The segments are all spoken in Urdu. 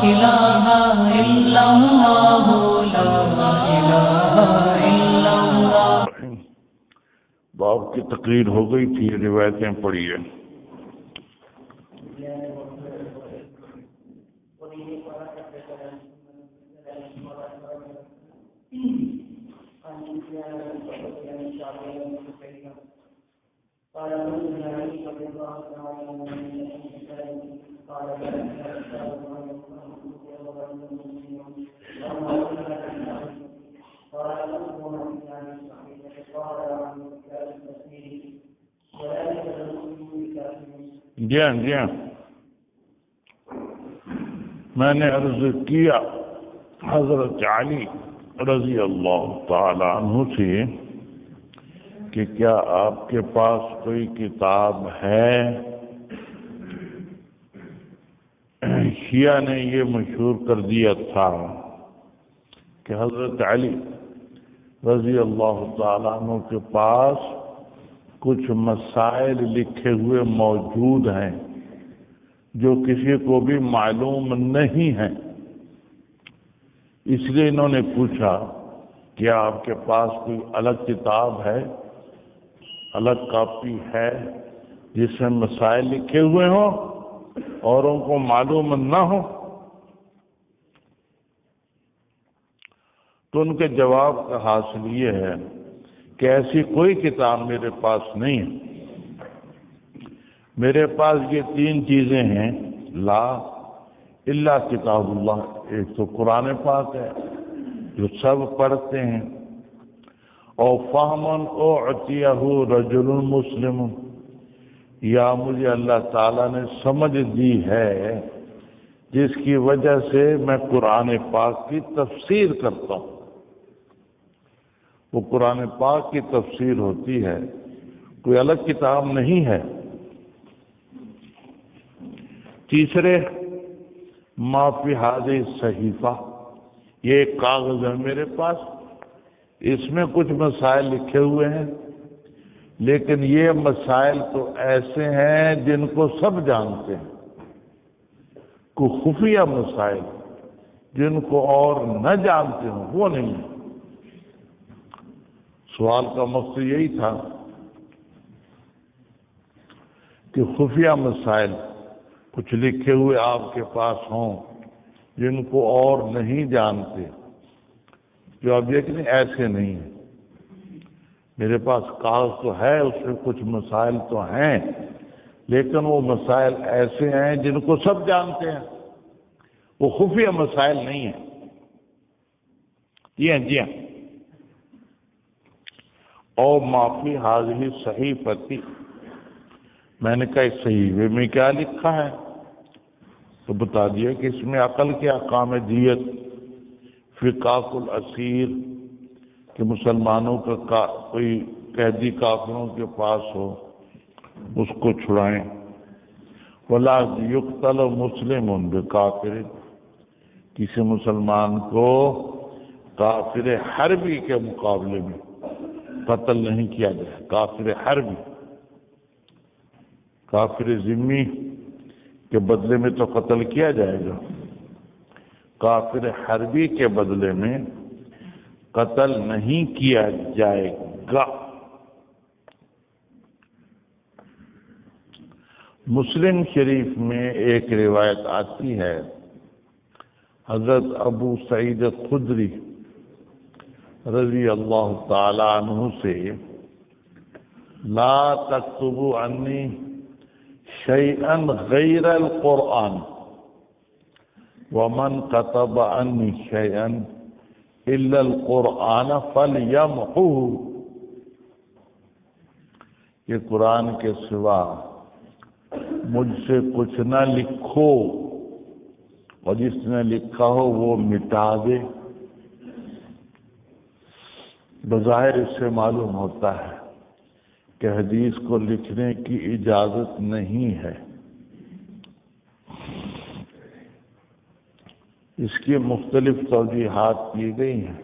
الہ الا اللہ لا الہ الا اللہ۔ باپ کی تقریر ہو گئی تھی، روایتیں پڑھی ہیں۔ جی ہاں جی ہاں، میں نے عرض کیا حضرت علی رضی اللہ تعالی عنہ سے کہ کیا آپ کے پاس کوئی کتاب ہے؟ شیعہ نے یہ مشہور کر دیا تھا کہ حضرت علی رضی اللہ تعالیٰ عنہ کے پاس کچھ مسائل لکھے ہوئے موجود ہیں جو کسی کو بھی معلوم نہیں ہیں، اس لیے انہوں نے پوچھا کیا آپ کے پاس کوئی الگ کتاب ہے، الگ کاپی ہے جس میں مسائل لکھے ہوئے ہوں اوروں کو معلوم نہ ہو؟ تو ان کے جواب کا حاصل یہ ہے کہ ایسی کوئی کتاب میرے پاس نہیں ہے۔ میرے پاس یہ تین چیزیں ہیں، لا الا کتاب اللہ، ایک تو قرآن پاک ہے جو سب پڑھتے ہیں، اور فہمن اعطیہ رجل مسلم، یا مجھے اللہ تعالیٰ نے سمجھ دی ہے جس کی وجہ سے میں قرآن پاک کی تفسیر کرتا ہوں۔ وہ قرآن پاک کی تفسیر ہوتی ہے، کوئی الگ کتاب نہیں ہے۔ تیسرے، ما فی ھذہ صحیفہ، یہ ایک کاغذ ہے میرے پاس، اس میں کچھ مسائل لکھے ہوئے ہیں، لیکن یہ مسائل تو ایسے ہیں جن کو سب جانتے ہیں، کوئی خفیہ مسائل جن کو اور نہ جانتے ہوں وہ نہیں ہے۔ سوال کا مقصد یہی تھا کہ خفیہ مسائل کچھ لکھے ہوئے آپ کے پاس ہوں جن کو اور نہیں جانتے، جو اب لیکن ایسے نہیں ہیں۔ میرے پاس کاغذ تو ہے، اس میں کچھ مسائل تو ہیں، لیکن وہ مسائل ایسے ہیں جن کو سب جانتے ہیں، وہ خفیہ مسائل نہیں ہیں۔ جی ہاں جی ہاں۔ اور ما فی ھذہ صحیفۃ، میں نے کہا اس صحیفے میں کیا لکھا ہے؟ تو بتا دیا کہ اس میں عقل کے احکام دیت، فقاق الاسیر کہ مسلمانوں کا کوئی قیدی کافروں کے پاس ہو اس کو چھڑائیں، ولا یقتل مسلم بکافر، کسی مسلمان کو کافر حربی کے مقابلے میں قتل نہیں کیا جائے۔ کافر حربی، کافر ذمہ کے بدلے میں تو قتل کیا جائے گا، کافر حربی کے بدلے میں قتل نہیں کیا جائے گا۔ مسلم شریف میں ایک روایت آتی ہے حضرت ابو سعید خدری رضی اللہ تعالی عنہ سے، لا تکتبوا عنی شیئا غیر القرآن ومن كتب عني شيئا الا القرآن فليمحوه، یہ قرآن کے سوا مجھ سے کچھ نہ لکھو، اور جس نے لکھا ہو وہ مٹا دے۔ بظاہر اس سے معلوم ہوتا ہے کہ حدیث کو لکھنے کی اجازت نہیں ہے۔ اس کی مختلف توجیحات کی گئی ہیں۔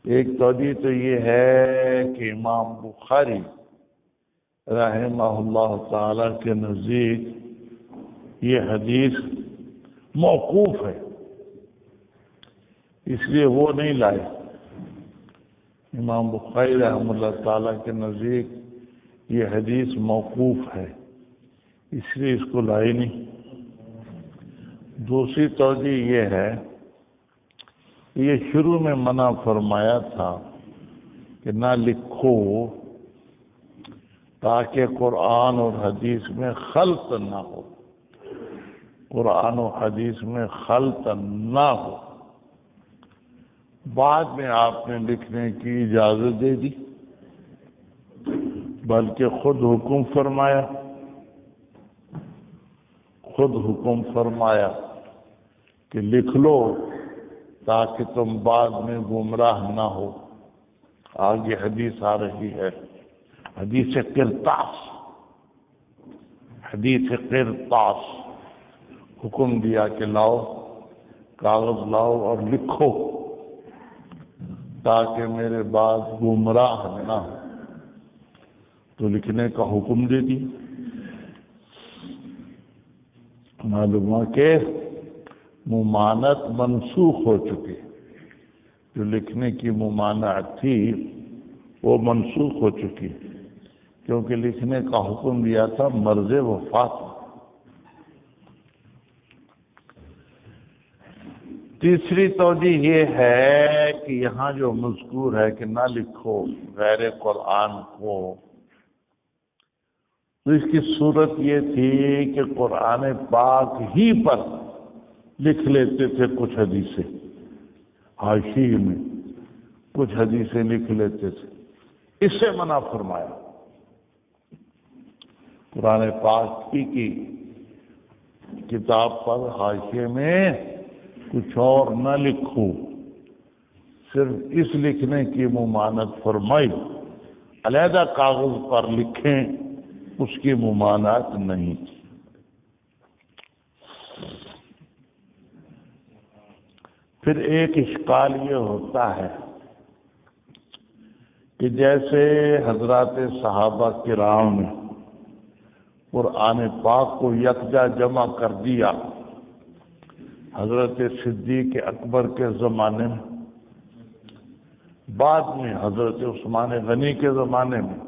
ایک توجیہ تو یہ ہے کہ امام بخاری رحمہ اللہ تعالی کے نزدیک یہ حدیث موقوف ہے، اس لیے وہ نہیں لائے۔ امام بخاری رحمہ اللہ تعالیٰ کے نزدیک یہ حدیث موقوف ہے، اس لیے اس کو لائے نہیں۔ دوسری توجہ یہ ہے کہ یہ شروع میں منع فرمایا تھا کہ نہ لکھو تاکہ قرآن اور حدیث میں خلط نہ ہو، قرآن و حدیث میں خلط نہ ہو۔ بعد میں آپ نے لکھنے کی اجازت دے دی، بلکہ خود حکم فرمایا کہ لکھ لو تاکہ تم بعد میں گمراہ نہ ہو۔ آگے حدیث آ رہی ہے، حدیث قرطاس، حکم دیا کہ لاؤ، کاغذ لاؤ اور لکھو تاکہ میرے بعد گمراہ نہ ہو، تو لکھنے کا حکم دے دی۔ معلوم ہوا کہ ممانعت منسوخ ہو چکی، جو لکھنے کی ممانعت تھی وہ منسوخ ہو چکی، کیونکہ لکھنے کا حکم دیا تھا مرض وفات۔ تیسری توجہ یہ ہے کہ یہاں جو مذکور ہے کہ نہ لکھو غیر قرآن کو، تو اس کی صورت یہ تھی کہ قرآن پاک ہی پر لکھ لیتے تھے کچھ حدیثیں، حاشیے میں کچھ حدیثیں لکھ لیتے تھے، اس سے منع فرمایا۔ قرآن پاک کی کتاب پر حاشیے میں کچھ اور نہ لکھو، صرف اس لکھنے کی ممانعت فرمائی، علیحدہ کاغذ پر لکھیں اس کی ممانعت نہیں تھی۔ پھر ایک اشکال یہ ہوتا ہے کہ جیسے حضرات صحابہ کرام نے قرآن پاک کو یکجا جمع کر دیا حضرت صدیق اکبر کے زمانے میں، بعد میں حضرت عثمان غنی کے زمانے میں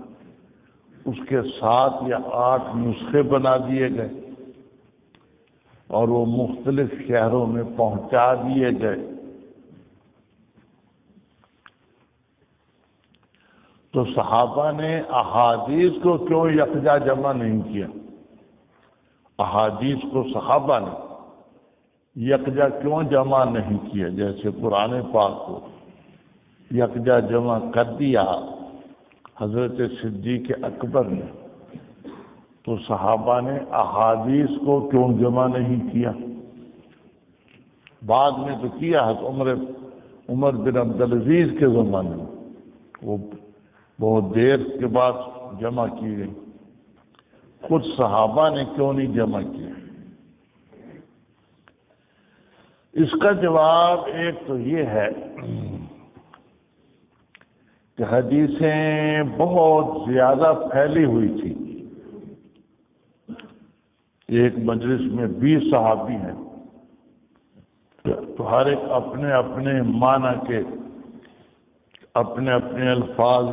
اس کے 7 یا 8 نسخے بنا دیے گئے اور وہ مختلف شہروں میں پہنچا دیے گئے، تو صحابہ نے احادیث کو کیوں یکجا جمع نہیں کیا؟ احادیث کو صحابہ نے یکجا کیوں جمع نہیں کیا؟ جیسے قرآن پاک کو یکجا جمع کر دیا حضرت صدیق اکبر نے، تو صحابہ نے احادیث کو کیوں جمع نہیں کیا؟ بعد میں تو کیا ہے، عمر بن عبدالعزیز کے زمانے میں وہ بہت دیر کے بعد جمع کی گئی، خود صحابہ نے کیوں نہیں جمع کیا؟ اس کا جواب ایک تو یہ ہے کہ حدیثیں بہت زیادہ پھیلی ہوئی تھی، ایک مجلس میں 20 صحابی ہیں، تو ہر ایک اپنے اپنے معنی کے اپنے اپنے الفاظ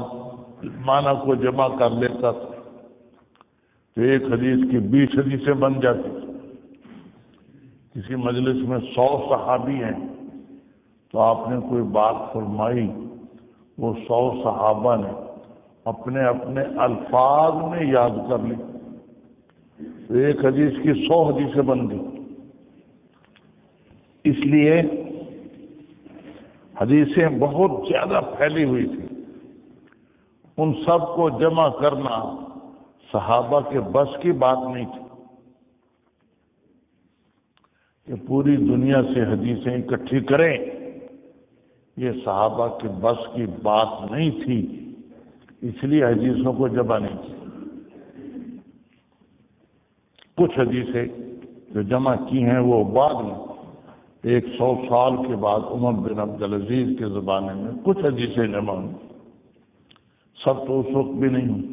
معنی کو جمع کر لیتا تھا، تو ایک حدیث کی 20 حدیثیں بن جاتی۔ کسی مجلس میں 100 صحابی ہیں تو آپ نے کوئی بات فرمائی، وہ 100 صحابہ نے اپنے اپنے الفاظ میں یاد کر لی، تو ایک حدیث کی 100 حدیثیں بن گئی۔ اس لیے حدیثیں بہت زیادہ پھیلی ہوئی تھی، ان سب کو جمع کرنا صحابہ کے بس کی بات نہیں تھی کہ پوری دنیا سے حدیثیں اکٹھی کریں، یہ صحابہ کے بس کی بات نہیں تھی، اس لیے حدیثوں کو جمع نہیں کی۔ کچھ حدیثیں جو جمع کی ہیں وہ بعد میں 100 سال کے بعد عمر بن عبدالعزیز کے زمانے میں کچھ حدیثیں جمع ہوئی، سب تو اس وقت بھی نہیں ہوئی۔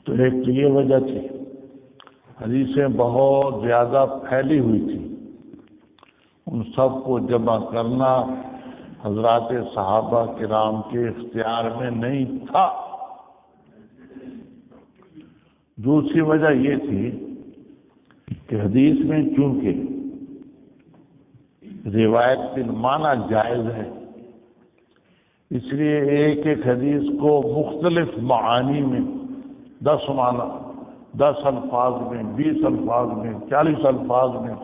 تو ایک تو یہ وجہ تھی حدیثیں بہت زیادہ پھیلی ہوئی تھی، ان سب کو جمع کرنا حضرات صحابہ کرام کے اختیار میں نہیں تھا۔ دوسری وجہ یہ تھی کہ حدیث میں چونکہ روایت بالمعنی جائز ہے، اس لیے ایک ایک حدیث کو مختلف معانی میں 10 معنی، 10 الفاظ میں، 20 الفاظ میں، 40 الفاظ میں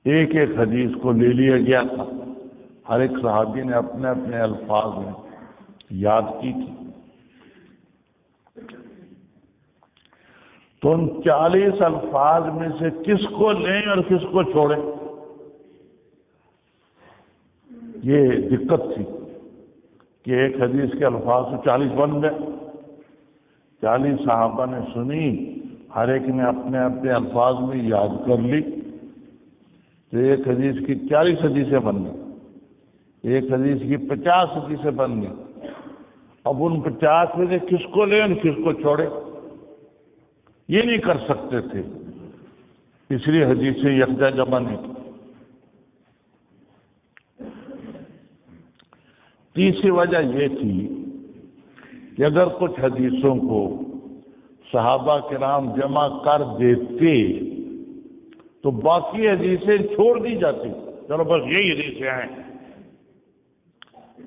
ایک ایک حدیث کو لے لیا گیا تھا۔ ہر ایک صحابی نے اپنے اپنے الفاظ میں یاد کی تھی۔ تو ان 40 الفاظ میں سے کس کو لیں اور کس کو چھوڑیں، یہ دقت تھی کہ ایک حدیث کے الفاظ تو 40 بن گئے۔ 40 صحابہ نے سنی، ہر ایک نے اپنے اپنے الفاظ میں یاد کر لی، تو ایک حدیث کی 40 حدیثیں بن گئی، ایک حدیث کی 50 حدیثیں بن گئی۔ اب ان 50 میں سے کس کو لیں اور کس کو چھوڑیں، یہ نہیں کر سکتے تھے، اس لیے حدیثیں یکجا جمع نہیں کی۔ تیسری وجہ یہ تھی کہ اگر کچھ حدیثوں کو صحابہ کرام جمع کر دیتے تو باقی حدیثیں چھوڑ دی جاتی، چلو بس یہی حدیثیں ہیں،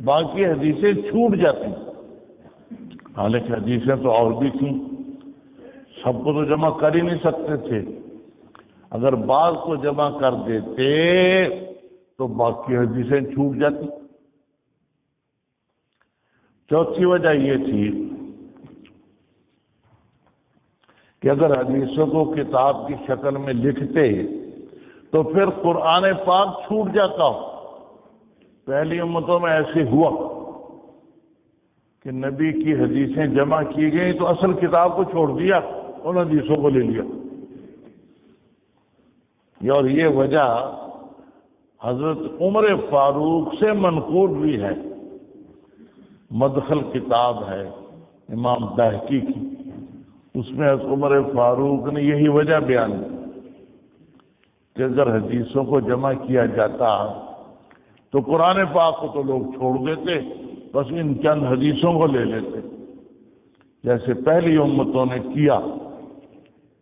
باقی حدیثیں چھوٹ جاتی۔ حالانکہ حدیثیں تو اور بھی تھیں، سب کو تو جمع کر ہی نہیں سکتے تھے، اگر بعض کو جمع کر دیتے تو باقی حدیثیں چھوٹ جاتی۔ چوتھی وجہ یہ تھی کہ اگر حدیثوں کو کتاب کی شکل میں لکھتے تو پھر قرآن پاک چھوٹ جاتا۔ پہلی امتوں میں ایسے ہوا کہ نبی کی حدیثیں جمع کی گئیں تو اصل کتاب کو چھوڑ دیا، ان حدیثوں کو لے لیا۔ اور یہ وجہ حضرت عمر فاروق سے منقول بھی ہے، مدخل کتاب ہے امام بہقی کی، اس میں حضرت عمر فاروق نے یہی وجہ بیان کی کہ اگر حدیثوں کو جمع کیا جاتا تو قرآن پاک کو تو لوگ چھوڑ دیتے، بس ان چند حدیثوں کو لے لیتے، جیسے پہلی امتوں نے کیا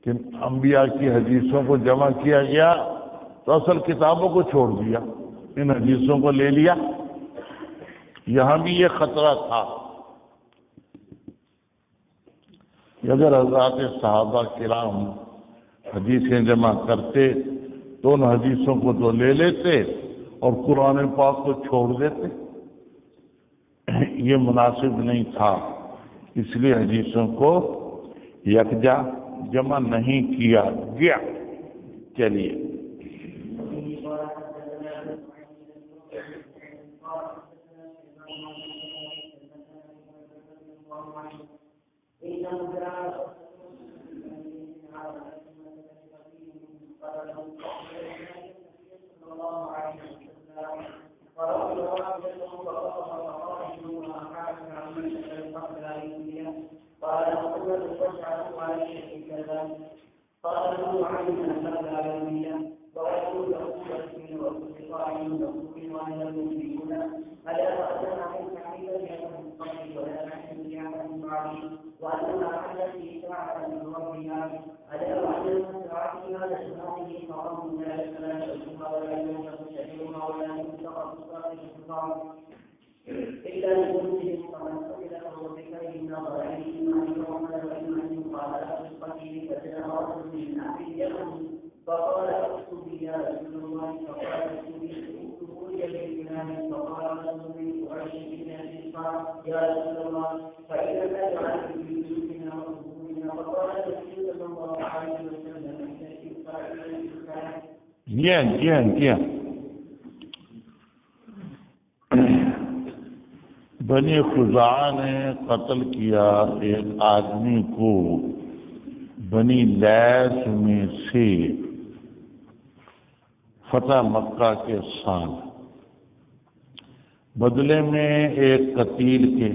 کہ انبیاء کی حدیثوں کو جمع کیا گیا تو اصل کتابوں کو چھوڑ دیا، ان حدیثوں کو لے لیا۔ یہاں بھی یہ خطرہ تھا کہ اگر حضرات صحابہ کرام حدیثیں جمع کرتے تو ان حدیثوں کو تو لے لیتے اور قرآن پاک کو چھوڑ دیتے، یہ مناسب نہیں تھا، اس لیے حدیثوں کو یکجا جمع نہیں کیا گیا۔ چلیے جی ہاں بنی خزاعہ نے قتل کیا ایک آدمی کو بنی لیث میں سے فتح مکہ کے سال، بدلے میں ایک قتیل کے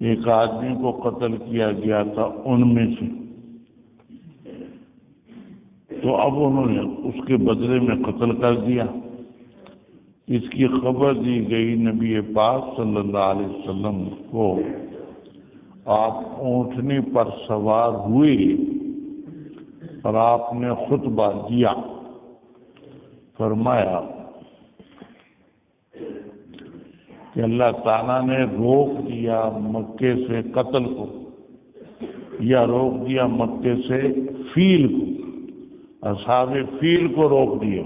ایک آدمی کو قتل کیا گیا تھا ان میں سے، تو اب انہوں نے اس کے بدلے میں قتل کر دیا۔ اس کی خبر دی گئی نبی پاک صلی اللہ علیہ وسلم کو۔ آپ اونٹنی پر سوار ہوئے اور آپ نے خطبہ دیا۔ فرمایا کہ اللہ تعالیٰ نے روک دیا مکے سے قتل کو، یا روک دیا مکے سے فیل کو، اصحاب فیل کو روک دیا۔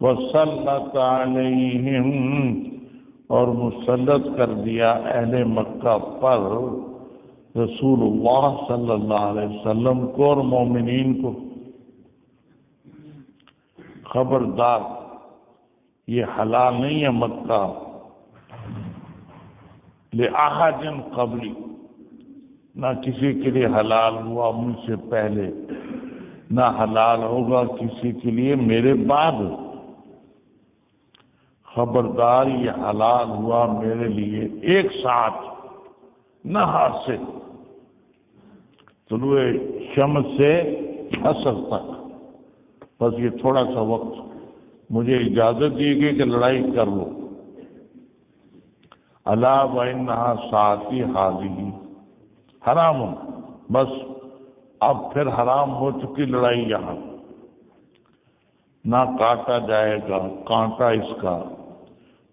وَسَلَّطَ عَلَيْهِمْ، اور مسلط کر دیا اہل مکہ پر رسول اللہ صلی اللہ علیہ وسلم کو اور مومنین کو۔ خبردار، یہ حلال نہیں ہے مکہ لِأَحَدٍ قبلی، نہ کسی کے لیے حلال ہوا مجھ سے پہلے، نہ حلال ہوگا کسی کے لیے میرے بعد۔ خبردار، یہ حلال ہوا میرے لیے ایک ساتھ، نہار سے طلوع شمس سے عصر تک، بس یہ تھوڑا سا وقت مجھے اجازت دی گئی کہ لڑائی کر لو۔ الا وانھا ساعتی ھذہ حرام، بس اب پھر حرام ہو چکی لڑائی یہاں، نہ کاٹا جائے گا کانٹا اس کا،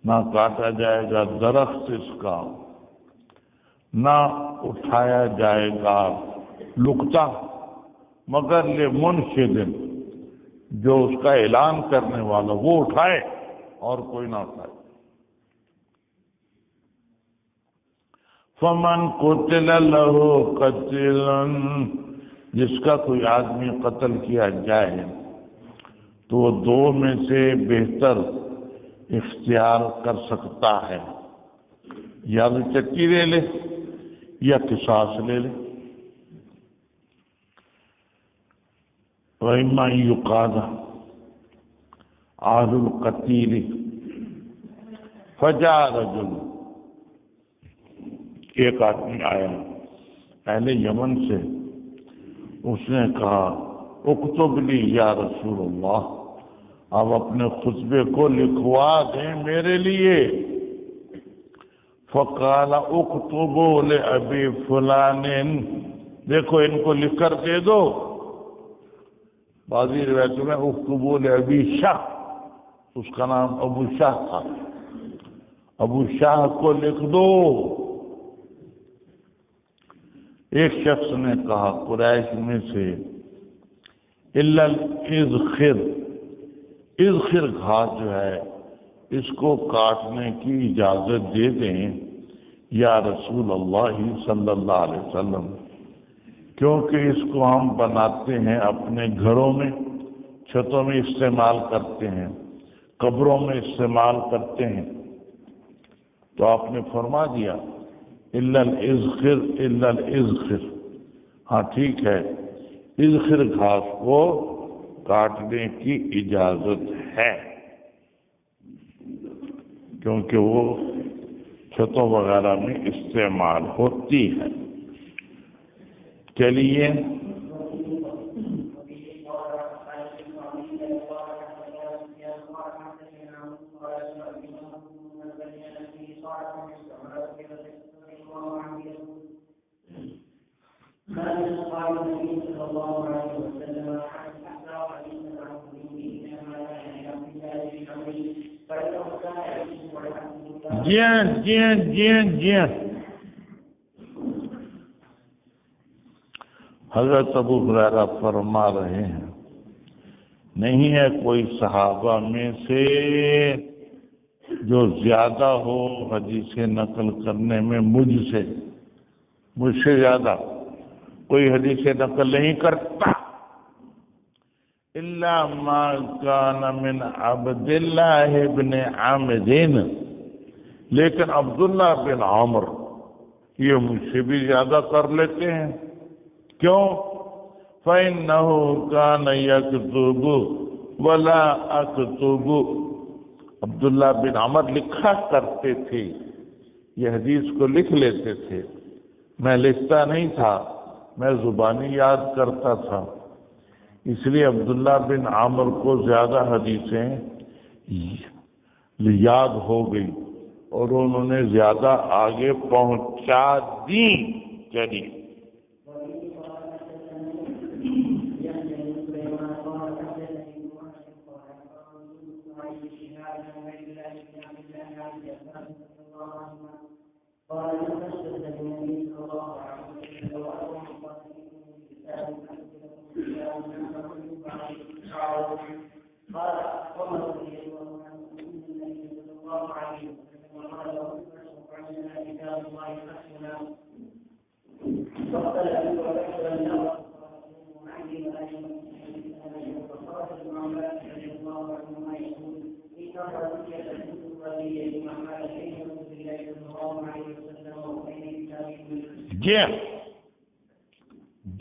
نہ کاٹا جائے گا درخت اس کا، نہ اٹھایا جائے گا لقطہ، مگر لمنشد، جو اس کا اعلان کرنے والا وہ اٹھائے اور کوئی نہ اٹھائے۔ فمن قتل له قتل، جس کا کوئی آدمی قتل کیا جائے تو وہ دو میں سے بہتر اختیار کر سکتا ہے، یا تو چٹی لے لے یا قصاص لے لے۔ وَإِمَّا يُقَادَ أَهْلُ الْقَتِيلِ فَجَاءَ رَجُلٌ، ایک آدمی آیا اہل یمن سے، اس نے کہا اکتب لی یا رسول اللہ، آپ اپنے خطبے کو لکھوا دیں میرے لیے۔ فقال اکتبوا لأبی فلان، دیکھو ان کو لکھ کر دے دو۔ بعضی روایتوں میں اکتبوا لأبی شاہ، اس کا نام ابو شاہ تھا، ابو شاہ کو لکھ دو۔ ایک شخص نے کہا قریش میں سے، الا الاذخر، اذخر گھاس جو ہے اس کو کاٹنے کی اجازت دے دیں یا رسول اللہ صلی اللہ علیہ وسلم، کیونکہ اس کو ہم بناتے ہیں اپنے گھروں میں، چھتوں میں استعمال کرتے ہیں، قبروں میں استعمال کرتے ہیں۔ تو آپ نے فرما دیا الا الاذخر، الا الاذخر، ہاں ٹھیک ہے، اذخر گھاس کو کاٹنے کی اجازت ہے، کیونکہ وہ چھتوں وغیرہ میں استعمال ہوتی ہے۔ چلیے جی ہاں حضرت ابو ہریرہ فرما رہے ہیں، نہیں ہے کوئی صحابہ میں سے جو زیادہ ہو حدیث نقل کرنے میں مجھ سے زیادہ کوئی حدیث نقل نہیں کرتا، الا ما کان من عبد اللہ بن عامر، لیکن عبداللہ بن عامر یہ مجھ سے بھی زیادہ کر لیتے ہیں۔ کیوں؟ فَإِنَّهُ كَانَ يَكْتُبُ وَلَا أَكْتُبُ، عبداللہ بن عمر لکھا کرتے تھے، یہ حدیث کو لکھ لیتے تھے، میں لکھتا نہیں تھا، میں زبانی یاد کرتا تھا۔ اس لیے عبداللہ بن عامر کو زیادہ حدیثیں یاد ہو گئی اور انہوں نے زیادہ آگے پہنچا دی. چلیے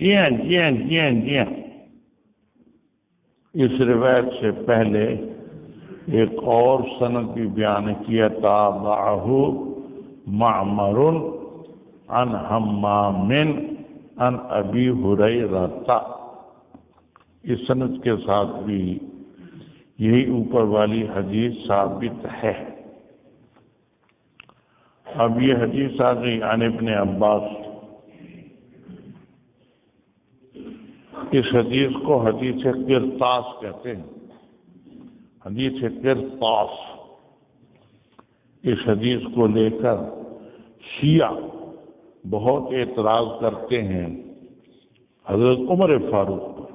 جی ہاں. اس روایت سے پہلے ایک اور سند بھی بیان کیا. تابعہ معمر عن حمام عن ابی ہریرہ. اس سند کے ساتھ بھی یہی اوپر والی حدیث ثابت ہے. اب یہ حدیث آ گئی عن ابن عباس. اس حدیث کو حدیث قرطاس کہتے ہیں. حدیث قرطاس. اس حدیث کو لے کر شیعہ بہت اعتراض کرتے ہیں حضرت عمر فاروق پر،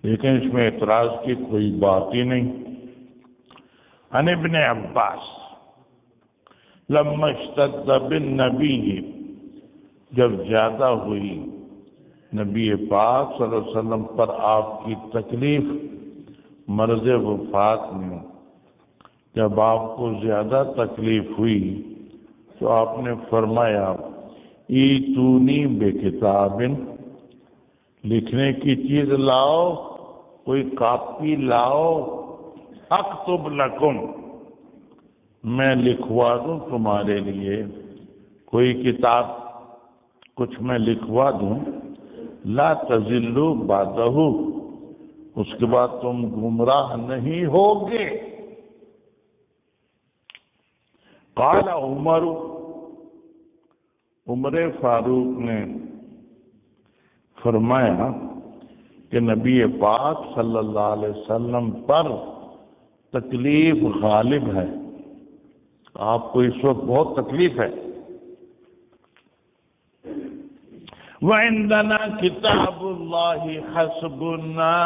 لیکن اس میں اعتراض کی کوئی بات ہی نہیں. عن ابن عباس لما اشتد بالنبی، جب زیادہ ہوئی نبی پاک صلی اللہ علیہ وسلم پر آپ کی تکلیف مرض وفات میں، جب آپ کو زیادہ تکلیف ہوئی تو آپ نے فرمایا ایتونی بکتاب، لکھنے کی چیز لاؤ، کوئی کاپی لاؤ، اکتب لکم، میں لکھوا دوں تمہارے لیے کوئی کتاب، کچھ میں لکھوا دوں. لا تضلوا بعدہ، اس کے بعد تم گمراہ نہیں ہوگے. قال عمر، عمر فاروق نے فرمایا کہ نبی پاک صلی اللہ علیہ وسلم پر تکلیف غالب ہے، آپ کو اس وقت بہت تکلیف ہے. وَعِنْدَنَا كِتَابُ اللَّهِ حَسْبُنَا،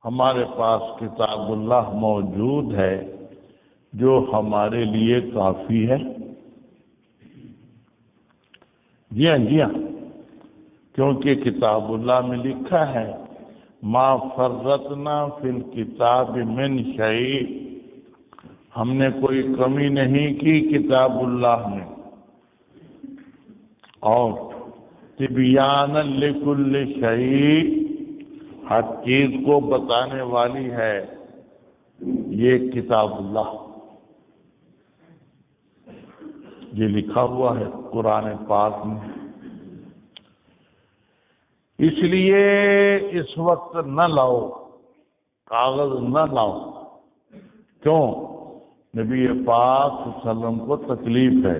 ہمارے پاس کتاب اللہ موجود ہے جو ہمارے لیے کافی ہے. جی ہاں، کیونکہ کتاب اللہ میں لکھا ہے ما فرطنا فی الکتاب من شیء، ہم نے کوئی کمی نہیں کی کتاب اللہ میں. اور تبیانا لکل شیء، ہر چیز کو بتانے والی ہے یہ کتاب اللہ. یہ لکھا ہوا ہے قرآن پاک میں. اس لیے اس وقت نہ لاؤ، کاغذ نہ لاؤ. کیوں؟ نبی پاک صلی اللہ علیہ وسلم کو تکلیف ہے،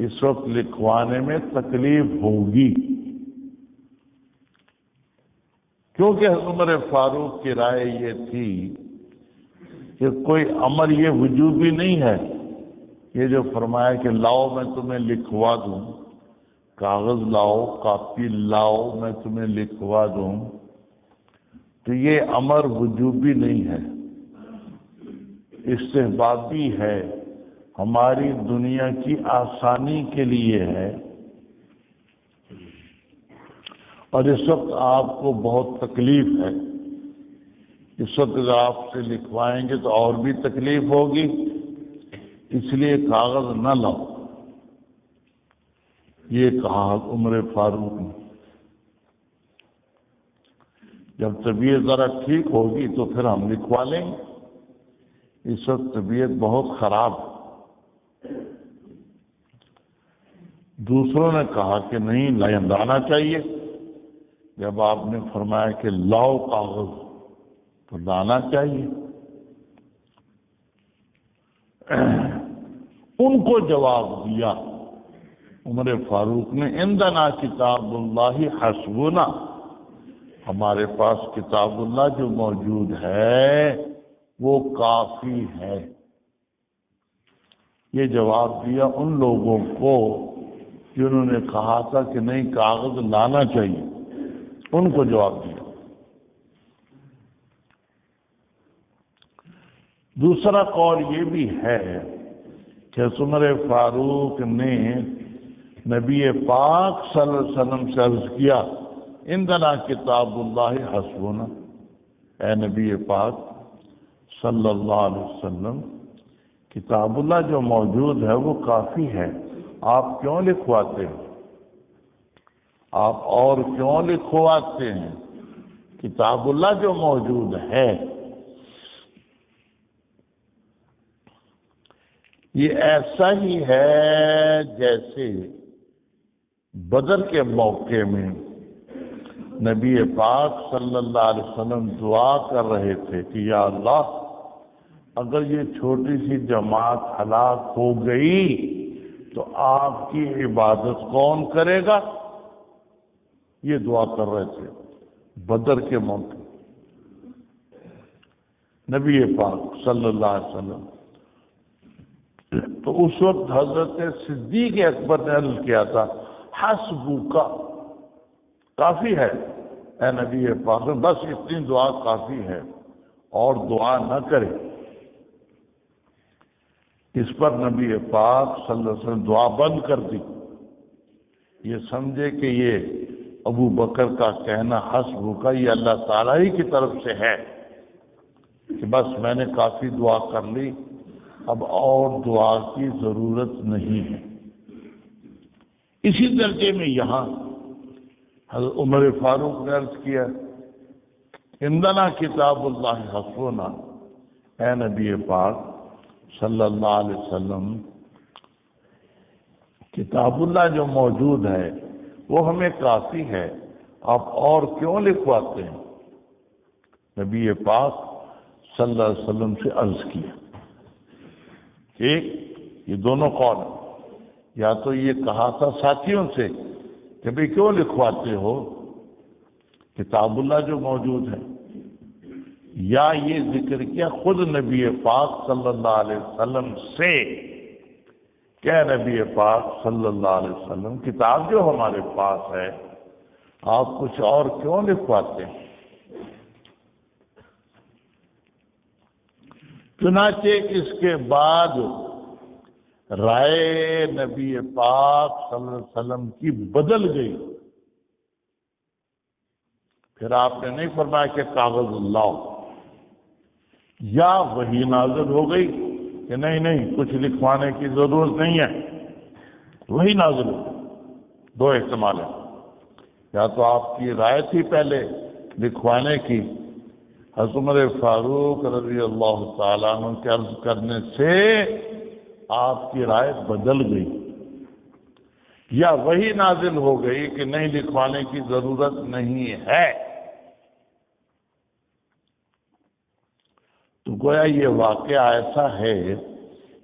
اس وقت لکھوانے میں تکلیف ہوگی. کیونکہ حضرت عمر فاروق کی رائے یہ تھی کہ کوئی امر یہ وجوبی نہیں ہے، یہ جو فرمایا کہ لاؤ میں تمہیں لکھوا دوں، کاغذ لاؤ، کاپی لاؤ میں تمہیں لکھوا دوں، تو یہ امر وجوبی نہیں ہے، استحبابی ہے، ہماری دنیا کی آسانی کے لیے ہے. اور اس وقت آپ کو بہت تکلیف ہے، اس وقت اگر آپ سے لکھوائیں گے تو اور بھی تکلیف ہوگی، اس لیے کاغذ نہ لاؤ. یہ کہا عمر فاروق نے. جب طبیعت ذرا ٹھیک ہوگی تو پھر ہم لکھوا لیں گے، اس وقت طبیعت بہت خراب ہے. دوسروں نے کہا کہ نہیں لانا چاہیے۔ جب آپ نے فرمایا کہ لاؤ کاغذ تو لانا چاہیے۔ ان کو جواب دیا عمر فاروق نے، عندنا کتاب اللہ حسبنا، ہمارے پاس کتاب اللہ جو موجود ہے وہ کافی ہے۔ یہ جواب دیا ان لوگوں کو جنہوں نے کہا تھا کہ نہیں کاغذ لانا چاہیے، ان کو جواب دیا۔ دوسرا قول یہ بھی ہے کہ عمر فاروق نے نبی پاک صلی اللہ علیہ وسلم سے عرض کیا، عندنا کتاب اللہ حسبنا، اے نبی پاک صلی اللہ علیہ وسلم، کتاب اللہ جو موجود ہے وہ کافی ہے، آپ کیوں لکھواتے ہیں؟ آپ اور کیوں لکھواتے ہیں؟ کتاب اللہ جو موجود ہے یہ ایسا ہی ہے جیسے بدر کے موقع میں نبی پاک صلی اللہ علیہ وسلم دعا کر رہے تھے کہ یا اللہ اگر یہ چھوٹی سی جماعت ہلاک ہو گئی تو آپ کی عبادت کون کرے گا؟ یہ دعا کر رہے تھے بدر کے موقع نبی پاک صلی اللہ علیہ وسلم۔ تو اس وقت حضرت صدیق اکبر نے عرض کیا تھا حسبک، کافی ہے اے نبی پاک، بس اتنی دعا کافی ہے اور دعا نہ کرے۔ اس پر نبی پاک صلی اللہ علیہ وسلم دعا بند کر دی۔ یہ سمجھے کہ یہ ابو بکر کا کہنا حسبک یہ اللہ تعالیٰ ہی کی طرف سے ہے کہ بس میں نے کافی دعا کر لی، اب اور دعا کی ضرورت نہیں ہے۔ اسی درجے میں یہاں حضرت عمر فاروق نے عرض کیا عندنا کتاب اللہ حسبنا، اے نبی پاک صلی اللہ علیہ وسلم، کتاب اللہ جو موجود ہے وہ ہمیں کافی ہے، آپ اور کیوں لکھواتے ہیں؟ نبی پاک صلی اللہ علیہ وسلم سے عرض کیا۔ ایک یہ دونوں قول، یا تو یہ کہا تھا ساتھیوں سے کہ بھئی کیوں لکھواتے ہو کتاب اللہ جو موجود ہے، یا یہ ذکر کیا خود نبی پاک صلی اللہ علیہ وسلم سے کہ نبی پاک صلی اللہ علیہ وسلم کتاب جو ہمارے پاس ہے آپ کچھ اور کیوں لکھواتے ہیں؟ چنانچہ اس کے بعد رائے نبی پاک صلی اللہ علیہ وسلم کی بدل گئی۔ پھر آپ نے نہیں فرمایا کہ کاغذ لاؤ، یا وہی نازل ہو گئی کہ نہیں کچھ لکھوانے کی ضرورت نہیں ہے، وہی نازل ہو گئی۔ دو احتمال ہیں، یا تو آپ کی رائے تھی پہلے لکھوانے کی، حضرت عمر فاروق رضی اللہ تعالیٰ عنہ کے عرض کرنے سے آپ کی رائے بدل گئی، یا وہی نازل ہو گئی کہ نہیں لکھوانے کی ضرورت نہیں ہے۔ تو گویا یہ واقعہ ایسا ہے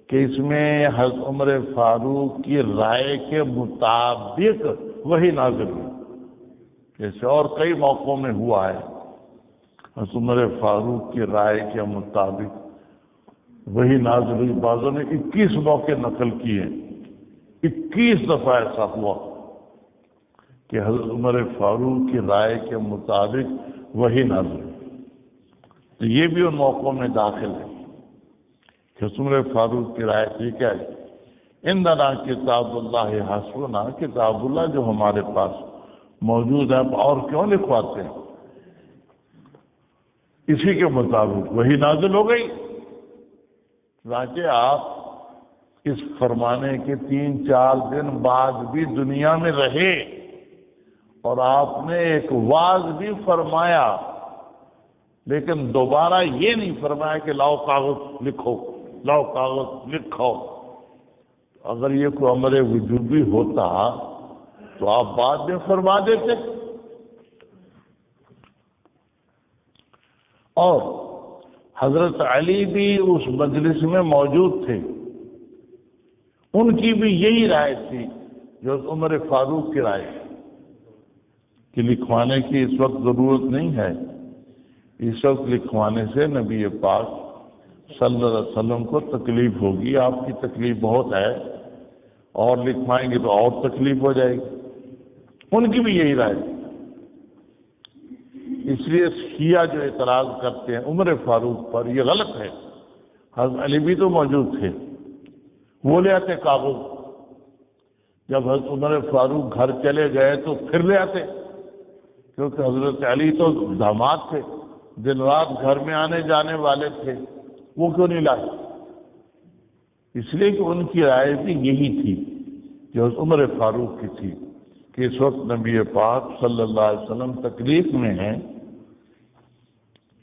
کہ اس میں حضرت عمر فاروق کی رائے کے مطابق وہی نازل ہوئی، جیسے اور کئی موقعوں میں ہوا ہے حضرت عمر فاروق کی رائے کے مطابق وہی نازل ہوئی۔ بعضوں نے 21 موقع نقل کیے، 21 دفعہ ایسا ہوا کہ حضرت عمر فاروق کی رائے کے مطابق وہی نازل ہوئی۔ تو یہ بھی ان موقعوں میں داخل ہے کہ حضرت عمر فاروق کی رائے ٹھیک ہے، عندنا کتاب اللہ حسبنا، کتاب اللہ جو ہمارے پاس موجود ہے اور کیوں لکھواتے ہیں؟ اسی کے مطابق وہی نازل ہو گئی۔ چنانچہ آپ اس فرمانے کے 3-4 دن بعد بھی دنیا میں رہے اور آپ نے ایک وعظ بھی فرمایا، لیکن دوبارہ یہ نہیں فرمایا کہ لاؤ کاغذ لکھو، لاؤ کاغذ لکھو۔ اگر یہ کوئی امر وجوبی ہوتا تو آپ بعد میں فرما دیتے. اور حضرت علی بھی اس مجلس میں موجود تھے، ان کی بھی یہی رائے تھی جو عمر فاروق کی رائے کہ لکھوانے کی اس وقت ضرورت نہیں ہے، اس وقت لکھوانے سے نبی پاک صلی اللہ علیہ وسلم کو تکلیف ہوگی، آپ کی تکلیف بہت ہے، اور لکھوائیں گے تو اور تکلیف ہو جائے گی. ان کی بھی یہی رائے تھی. اس لیے شیعہ جو اعتراض کرتے ہیں عمر فاروق پر، یہ غلط ہے. حضرت علی بھی تو موجود تھے، وہ لے آتے کاغذ. جب حضرت عمر فاروق گھر چلے گئے تو پھر لے آتے، کیونکہ حضرت علی تو داماد تھے، دن رات گھر میں آنے جانے والے تھے، وہ کیوں نہیں لائے؟ اس لیے کہ ان کی رائے بھی یہی تھی جو عمر فاروق کی تھی کہ اس وقت نبی پاک صلی اللہ علیہ وسلم تکلیف میں ہیں،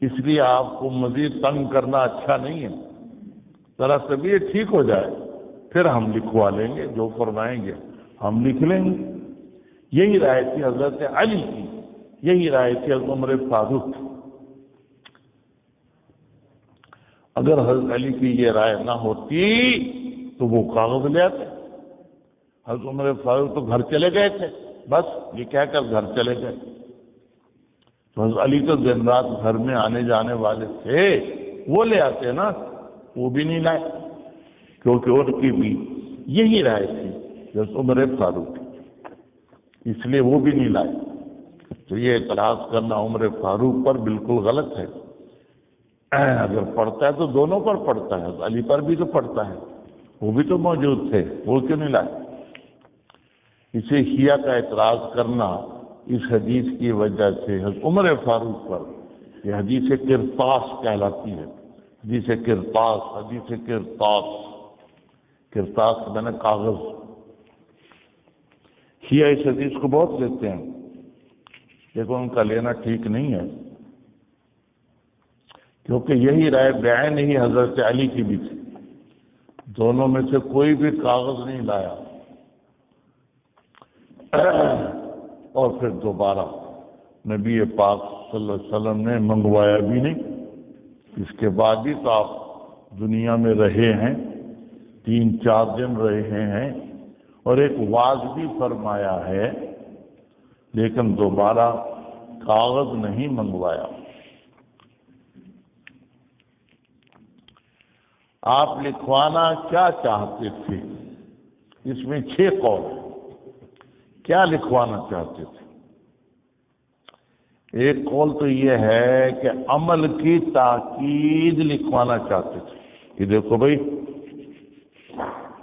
اس لیے آپ کو مزید تنگ کرنا اچھا نہیں ہے. ذرا طبیعت ٹھیک ہو جائے پھر ہم لکھوا لیں گے، جو فرمائیں گے ہم لکھ لیں گے. یہی رائے تھی حضرت علی کی، یہی رائے تھی حضرت عمر فاروق کی. اگر حضرت علی کی یہ رائے نہ ہوتی تو وہ کاغذ لے آتے. حضرت عمر فاروق تو گھر چلے گئے تھے، بس یہ کہہ کر گھر چلے گئے. تو حضرت علی تو دن رات گھر میں آنے جانے والے تھے، وہ لے آتے نا، وہ بھی نہیں لائے، کیونکہ ان کی بھی یہی رائے تھی حضرت عمر فاروق کی، اس لیے وہ بھی نہیں لائے. تو یہ اعتراض کرنا عمر فاروق پر بالکل غلط ہے. اگر پڑھتا ہے تو دونوں پر پڑھتا ہے، حضرت علی پر بھی تو پڑھتا ہے، وہ بھی تو موجود تھے، وہ کیوں نہیں لائے؟ اسے شیعہ کا اعتراض کرنا اس حدیث کی وجہ سے حضرت عمر فاروق پر، یہ حدیث کرطاس کہلاتی ہے. حدیث کرطاس، حدیث کرطاس، کرطاس میں نے کاغذ. شیعہ اس حدیث کو بہت لیتے ہیں، لیکن ان کا لینا ٹھیک نہیں ہے، کیونکہ یہی رائے بعین ہی حضرت علی کی بھی تھی. دونوں میں سے کوئی بھی کاغذ نہیں لایا، اور پھر دوبارہ نبی پاک صلی اللہ علیہ وسلم نے منگوایا بھی نہیں. اس کے بعد بھی تو آپ دنیا میں رہے ہیں، 3-4 دن رہے ہیں، اور ایک وعظ بھی فرمایا ہے، لیکن دوبارہ کاغذ نہیں منگوایا. آپ لکھوانا کیا چاہتے تھے؟ اس میں 6 قول ہیں. کیا لکھوانا چاہتے تھے؟ ایک قول تو یہ ہے کہ عمل کی تاکید لکھوانا چاہتے تھے کہ دیکھو بھائی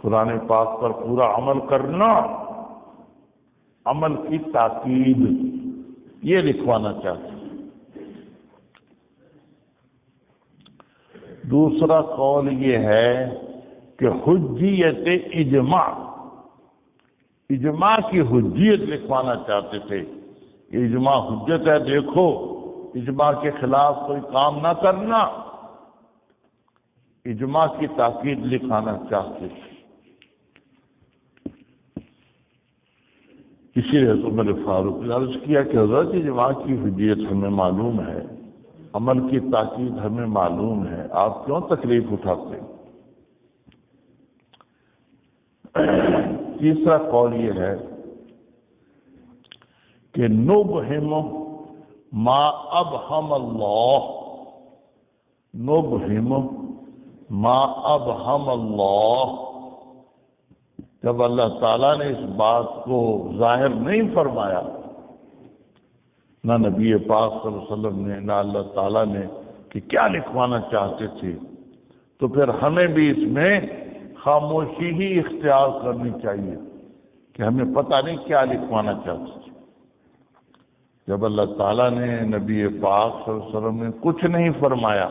قرآن پاک پر پورا عمل کرنا، عمل کی تاکید، یہ لکھوانا چاہتے تھے. دوسرا قول یہ ہے کہ حجیت اجماع، اجماع کی حجیت لکھوانا چاہتے تھے. اجماع حجت ہے، دیکھو اجماع کے خلاف کوئی کام نہ کرنا، اجماع کی تاکید لکھانا چاہتے تھے. اسی لیے عمر فاروق نے عرض کیا کہ حضرت اجماع کی حجیت ہمیں معلوم ہے، عمل کی تاکید ہمیں معلوم ہے، آپ کیوں تکلیف اٹھاتے؟ تیسرا قول یہ ہے کہ نبہم ما ابہم اللہ، نبہم ما ابہم اللہ، جب اللہ تعالیٰ نے اس بات کو ظاہر نہیں فرمایا، نہ نبی پاک صلی اللہ علیہ وسلم نے نہ اللہ تعالیٰ نے کہ کیا لکھوانا چاہتے تھے، تو پھر ہمیں بھی اس میں خاموشی ہی اختیار کرنی چاہیے کہ ہمیں پتہ نہیں کیا لکھوانا چاہتے تھے. جب اللہ تعالیٰ نے نبی پاک صلی اللہ علیہ وسلم نے کچھ نہیں فرمایا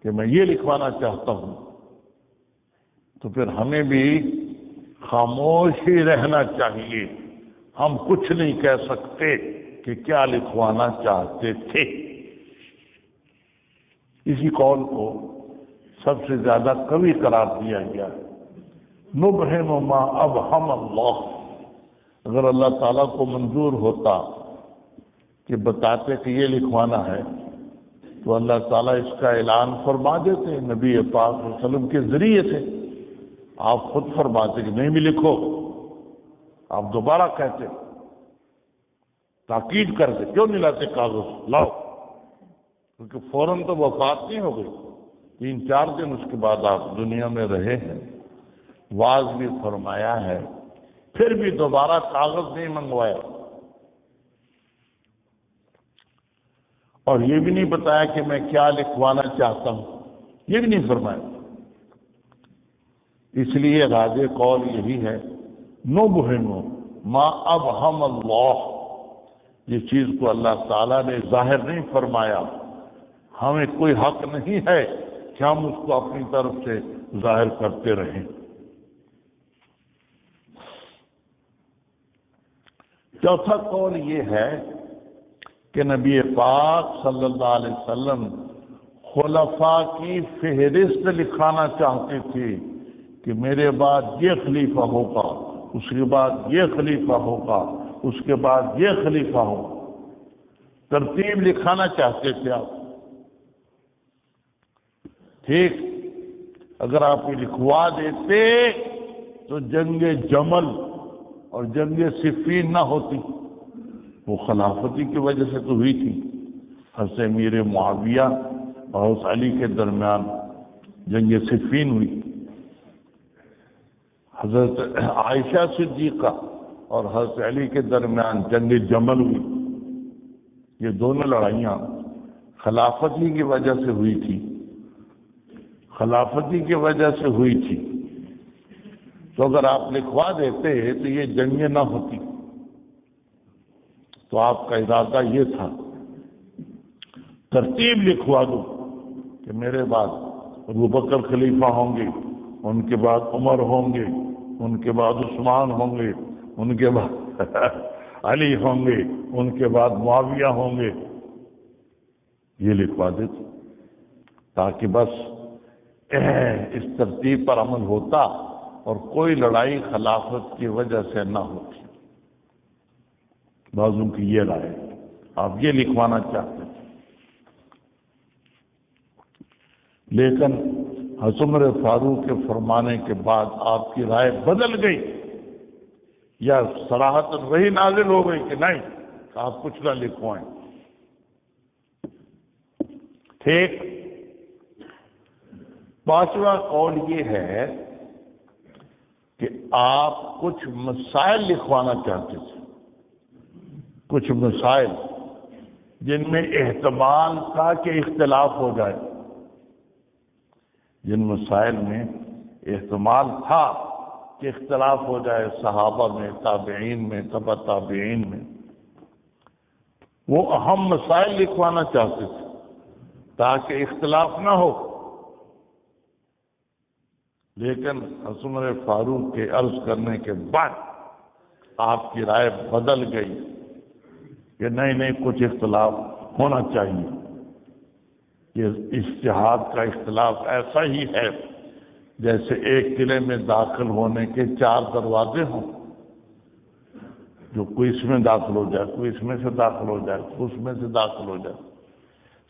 کہ میں یہ لکھوانا چاہتا ہوں، تو پھر ہمیں بھی خاموش ہی رہنا چاہیے. ہم کچھ نہیں کہہ سکتے کہ کیا لکھوانا چاہتے تھے. اسی قول کو سب سے زیادہ قوی قرار دیا گیا. نبہم ما ابہم اللہ، اگر اللہ تعالیٰ کو منظور ہوتا کہ بتاتے کہ یہ لکھوانا ہے تو اللہ تعالیٰ اس کا اعلان فرما دیتے نبی پاک صلی اللہ علیہ وسلم کے ذریعے سے۔ آپ خود فرماتے کہ نہیں بھی لکھو، آپ دوبارہ کہتے، تاکید کرتے، کیوں نہیں لاتے کاغذ لاؤ، کیونکہ فوراً تو وفات نہیں ہو گئی، 3-4 دن اس کے بعد آپ دنیا میں رہے ہیں، واعظ بھی فرمایا ہے، پھر بھی دوبارہ کاغذ نہیں منگوایا، اور یہ بھی نہیں بتایا کہ میں کیا لکھوانا چاہتا ہوں، یہ بھی نہیں فرمایا۔ اس لیے راج قول یہی ہے، نبہم ما ابہم اللہ، جس چیز کو اللہ تعالیٰ نے ظاہر نہیں فرمایا، ہمیں کوئی حق نہیں ہے کہ ہم اس کو اپنی طرف سے ظاہر کرتے رہیں۔ چوتھا قول یہ ہے کہ نبی پاک صلی اللہ علیہ وسلم خلفاء کی فہرست لکھانا چاہتے تھے کہ میرے بعد یہ خلیفہ ہوگا، اس کے بعد یہ خلیفہ ہوگا، اس کے بعد یہ خلیفہ ہوگا، ترتیب لکھانا چاہتے تھے آپ۔ ٹھیک، اگر آپ یہ لکھوا دیتے تو جنگ جمل اور جنگ صفین نہ ہوتی، وہ خلافتی کی وجہ سے تو ہوئی تھی۔ حضرت امیر معاویہ اور حضرت علی کے درمیان جنگ صفین ہوئی، حضرت عائشہ صدیقہ اور حضرت علی کے درمیان جنگ جمل ہوئی۔ یہ دونوں لڑائیاں خلافتی کی وجہ سے ہوئی تھی، خلافتی کی وجہ سے ہوئی تھی، تو اگر آپ لکھوا دیتے تو یہ جنگیں نہ ہوتی۔ تو آپ کا ارادہ یہ تھا، ترتیب لکھوا دو کہ میرے بعد ابوبکر خلیفہ ہوں گے، ان کے بعد عمر ہوں گے، ان کے بعد عثمان ہوں گے، ان کے بعد علی ہوں گے، ان کے بعد معاویہ ہوں گے، یہ لکھوا دیتے تاکہ بس اس ترتیب پر عمل ہوتا اور کوئی لڑائی خلافت کی وجہ سے نہ ہوتی۔ بعضوں کی یہ رائے، آپ یہ لکھوانا چاہتے تھے، لیکن حضرت عمر فاروق کے فرمانے کے بعد آپ کی رائے بدل گئی، یا صراحتاً وہی نازل ہو گئی کہ نہیں آپ کچھ نہ لکھوائیں۔ ٹھیک، پانچواں قول یہ ہے کہ آپ کچھ مسائل لکھوانا چاہتے تھے، کچھ مسائل جن میں احتمال تھا کہ اختلاف ہو جائے، جن مسائل میں احتمال تھا کہ اختلاف ہو جائے صحابہ میں، تابعین میں، تبع تابعین میں، وہ اہم مسائل لکھوانا چاہتے تھے تاکہ اختلاف نہ ہو۔ لیکن حضرت عمر فاروق کے عرض کرنے کے بعد آپ کی رائے بدل گئی کہ نہیں کچھ اختلاف ہونا چاہیے، یہ اجتہاد کا اختلاف ایسا ہی ہے جیسے ایک قلعے میں داخل ہونے کے 4 دروازے ہوں، جو کوئی اس میں داخل ہو جائے، کوئی اس میں سے داخل ہو جائے، کوئی اس میں سے داخل ہو جائے،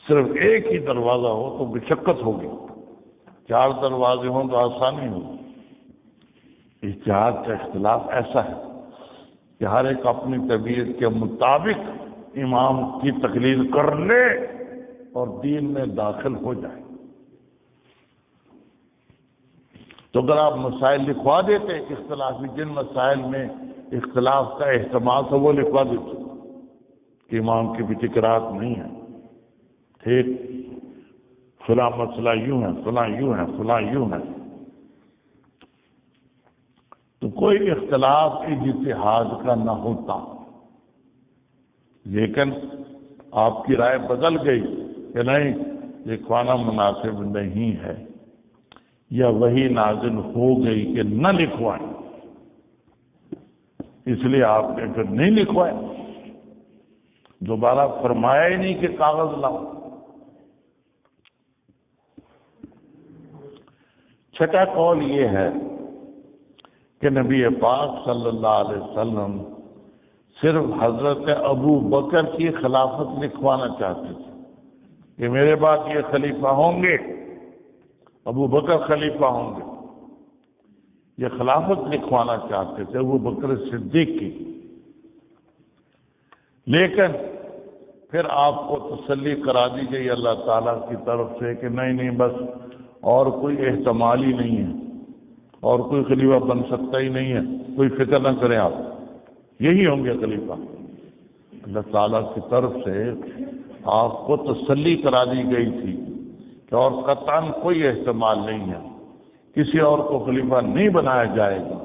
صرف ایک ہی دروازہ ہو تو مشقت ہوگی، 4 دروازے ہوں تو آسانی ہوگی۔ اجتہاد کا اختلاف ایسا ہے کہ ہر ایک اپنی طبیعت کے مطابق امام کی تقلید کر لے اور دین میں داخل ہو جائے۔ تو اگر آپ مسائل لکھوا دیتے اختلافی، جن مسائل میں اختلاف کا احتمال تھا وہ لکھوا دیتے کہ امام کی بھی قرات نہیں ہے، ٹھیک، فلاں مسئلہ یوں ہے، فلاں یوں ہے، فلاں یوں ہے، تو کوئی اختلاف اجتہاد کا نہ ہوتا۔ لیکن آپ کی رائے بدل گئی کہ نہیں لکھوانا مناسب نہیں ہے، یا وہی نازل ہو گئی کہ نہ لکھوائیں، اس لیے آپ نے پھر نہیں لکھوائے، دوبارہ فرمایا ہی نہیں کہ کاغذ لاؤ۔ چھٹا قول یہ ہے کہ نبی پاک صلی اللہ علیہ وسلم صرف حضرت ابو بکر کی خلافت لکھوانا چاہتے تھے کہ میرے بعد یہ خلیفہ ہوں گے، ابو بکر خلیفہ ہوں گے، یہ خلافت لکھوانا چاہتے تھے ابو بکر صدیق کی۔ لیکن پھر آپ کو تسلی کرا دی گئی اللہ تعالیٰ کی طرف سے کہ نہیں بس اور کوئی احتمال ہی نہیں ہے، اور کوئی خلیفہ بن سکتا ہی نہیں ہے، کوئی فکر نہ کریں آپ، یہی ہوں گے خلیفہ۔ اللہ تعالیٰ کی طرف سے آپ کو تسلی کرا دی گئی تھی کہ اور قطعاً کوئی احتمال نہیں ہے، کسی اور کو خلیفہ نہیں بنایا جائے گا،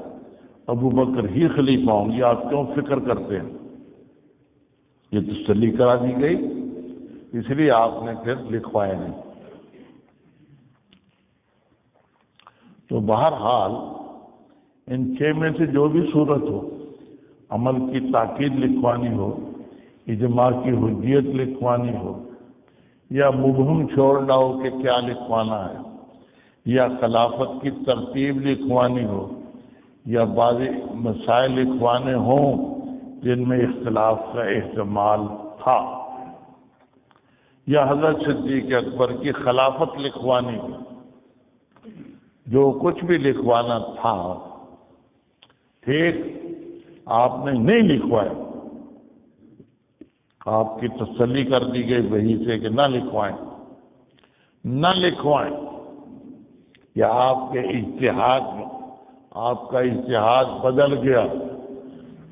ابو بکر ہی خلیفہ ہوں گے، آپ کیوں فکر کرتے ہیں؟ یہ تسلی کرا دی گئی، اس لیے آپ نے پھر لکھوائے نہیں۔ تو بہرحال ان 6 میں سے جو بھی صورت ہو، عمل کی تاکید لکھوانی ہو، اجماع کی حجیت لکھوانی ہو، یا مبہم چھوڑ ڈاؤ کہ کیا لکھوانا ہے، یا خلافت کی ترتیب لکھوانی ہو، یا بعض مسائل لکھوانے ہوں جن میں اختلاف کا احتمال تھا، یا حضرت صدیق اکبر کی خلافت لکھوانی ہو، جو کچھ بھی لکھوانا تھا ٹھیک آپ نے نہیں لکھوایا، آپ کی تسلی کر دی گئی وحی سے کہ نہ لکھوائیں، یا آپ کے اجتہاد میں آپ کا اجتہاد بدل گیا